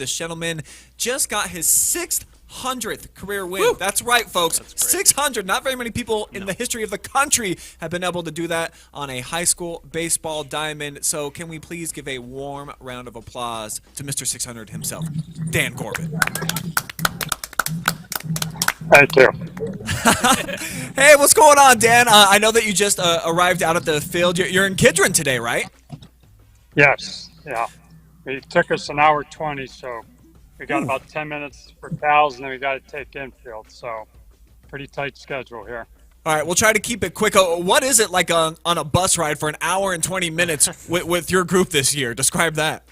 This gentleman just got his 600th career win. Woo! That's right, folks. That's great. 600. Not very many people in the history of the country have been able to do that on a high school baseball diamond. So can we please give a warm round of applause to Mr. 600 himself, Dan Gorbett. Thank you. Hey, what's going on, Dan? I know that you just arrived out at the field. You're in Kidron today, right? Yes, yeah. It took us an hour 20, so we got about 10 minutes for cows, and then we got to take infield. So pretty tight schedule here. All right, we'll try to keep it quick. What is it like on a bus ride for an hour and 20 minutes with your group this year? Describe that.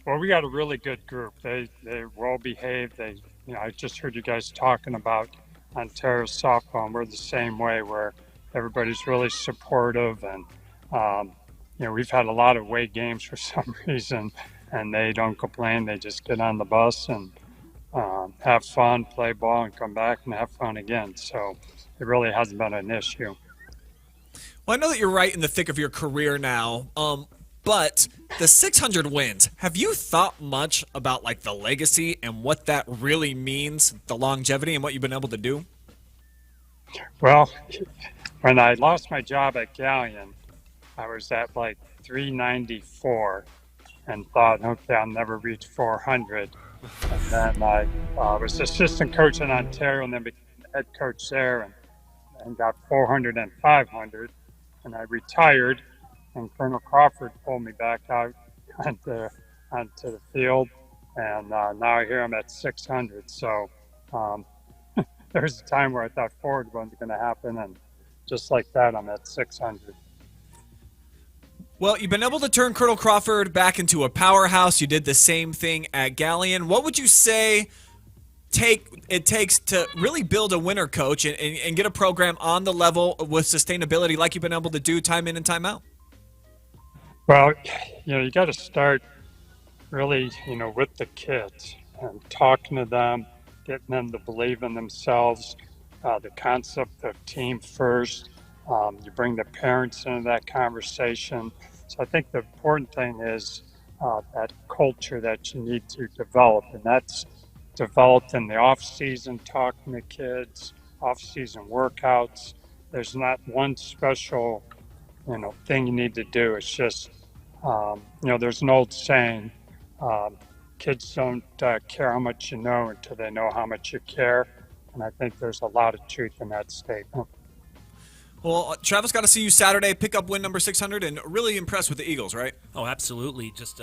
Well, we got a really good group. They're well behaved. I just heard you guys talking about Ontario softball, and we're the same way, where everybody's really supportive, and we've had a lot of away games for some reason, and they don't complain. They just get on the bus and have fun, play ball, and come back and have fun again. So it really hasn't been an issue. Well, I know that you're right in the thick of your career now, but the 600 wins, have you thought much about like the legacy and what that really means, the longevity and what you've been able to do? Well, when I lost my job at Galleon, I was at like 394 and thought, okay, I'll never reach 400. And then I was assistant coach in Ontario and then became head coach there and got 400 and 500. And I retired, and Colonel Crawford pulled me back out onto the field. And now here I'm at 600. So there was a time where I thought 400 wasn't going to happen. And just like that, I'm at 600. Well, you've been able to turn Colonel Crawford back into a powerhouse. You did the same thing at Galleon. What would you say it takes to really build a winner, coach, and get a program on the level with sustainability like you've been able to do time in and time out? Well, you got to start really, with the kids and talking to them, getting them to believe in themselves, the concept of team first. You bring the parents into that conversation. So I think the important thing is that culture that you need to develop, and that's developed in the off-season, talking to kids, off-season workouts. There's not one special, thing you need to do. It's just, there's an old saying, kids don't care how much you know until they know how much you care. And I think there's a lot of truth in that statement. Well, Travis, got to see you Saturday, pick up win number 600, and really impressed with the Eagles, right? Oh, absolutely. Just,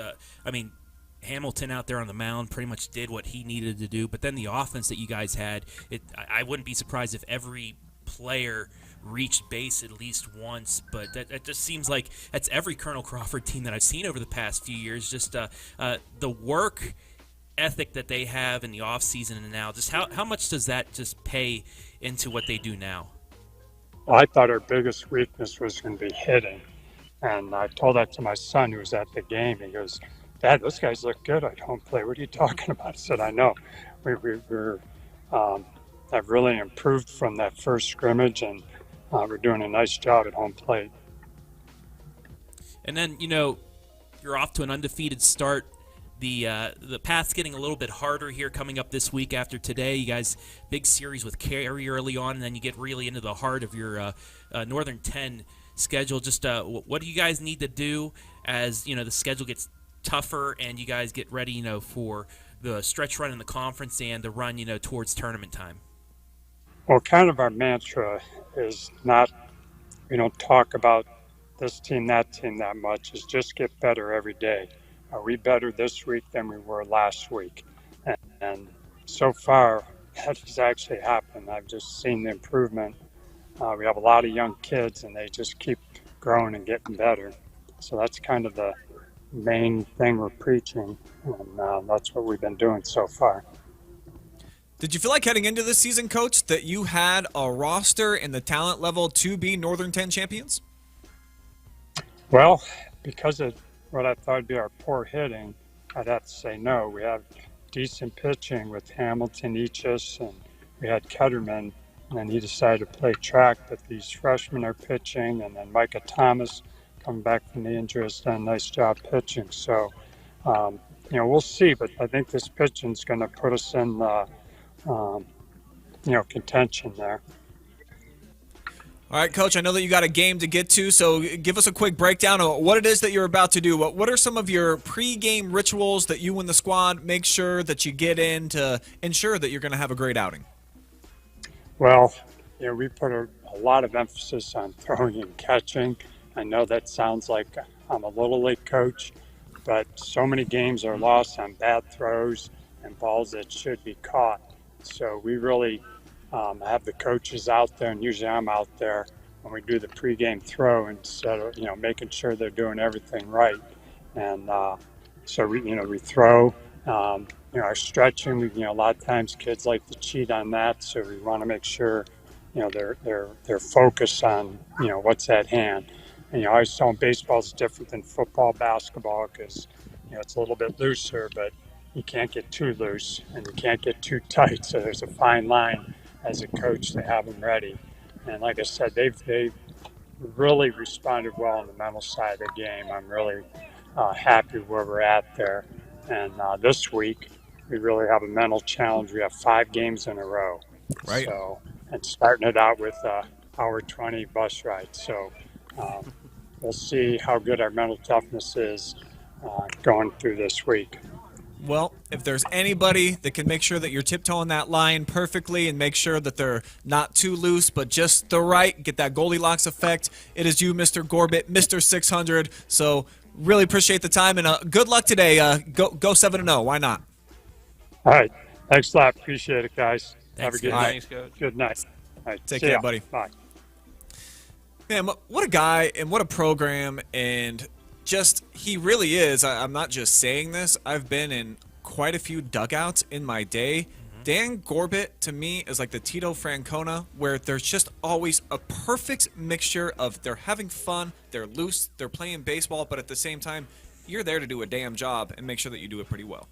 Hamilton out there on the mound pretty much did what he needed to do. But then the offense that you guys had, I wouldn't be surprised if every player reached base at least once. But that just seems like that's every Colonel Crawford team that I've seen over the past few years. Just the work ethic that they have in the offseason and now, just how much does that just pay into what they do now? Well, I thought our biggest weakness was going to be hitting. And I told that to my son who was at the game. He goes, Dad, those guys look good at home plate. What are you talking about? I said, I know. We're have really improved from that first scrimmage, and we're doing a nice job at home plate. And then, you're off to an undefeated start. The path's getting a little bit harder here coming up this week after today. You guys, big series with Cary early on, and then you get really into the heart of your Northern 10 schedule. Just what do you guys need to do as, the schedule gets tougher and you guys get ready, for the stretch run in the conference and the run, towards tournament time? Well, kind of our mantra is not, we don't talk about this team, that team that much. Is just get better every day. Are we better this week than we were last week? And so far, that has actually happened. I've just seen the improvement. We have a lot of young kids, and they just keep growing and getting better. So that's kind of the main thing we're preaching, and that's what we've been doing so far. Did you feel like heading into this season, Coach, that you had a roster and the talent level to be Northern 10 champions? Well, because of what I thought would be our poor hitting, I'd have to say no. We have decent pitching with Hamilton, Eachus, and we had Ketterman, and he decided to play track, but these freshmen are pitching, and then Micah Thomas coming back from the injury has done a nice job pitching. So we'll see. But I think this pitching's going to put us in the, um, contention there. All right, Coach, I know that you got a game to get to, so give us a quick breakdown of what it is that you're about to do. What are some of your pre-game rituals that you and the squad make sure that you get in to ensure that you're going to have a great outing? Well, we put a lot of emphasis on throwing and catching. I know that sounds like I'm a little league coach, but so many games are lost on bad throws and balls that should be caught. So we really have the coaches out there, and usually I'm out there when we do the pregame throw instead of making sure they're doing everything right. And so we throw. Our stretching. A lot of times kids like to cheat on that, so we want to make sure they're focused on what's at hand. And I always tell them baseball is different than football, basketball because it's a little bit looser, but you can't get too loose and you can't get too tight. So there's a fine line as a coach to have them ready. And like I said, they've really responded well on the mental side of the game. I'm really happy where we're at there. And this week we really have a mental challenge. We have 5 games in a row. Right. So, and starting it out with hour 20 bus ride. So we'll see how good our mental toughness is going through this week. Well, if there's anybody that can make sure that you're tiptoeing that line perfectly and make sure that they're not too loose but just the right, get that Goldilocks effect, it is you, Mr. Gorbett, Mr. 600. So really appreciate the time, and good luck today. Go 7-0. Why not? All right. Thanks a lot. Appreciate it, guys. Thanks, Have a good guys. night. Thanks, Coach. Good night. All right. Take See care, ya. buddy. Bye. Man, what a guy and what a program, and just he really is. I'm not just saying this. I've been in quite a few dugouts in my day. Dan Gorbett, to me, is like the Tito Francona, where there's just always a perfect mixture of they're having fun, they're loose, they're playing baseball, but at the same time, you're there to do a damn job and make sure that you do it pretty well.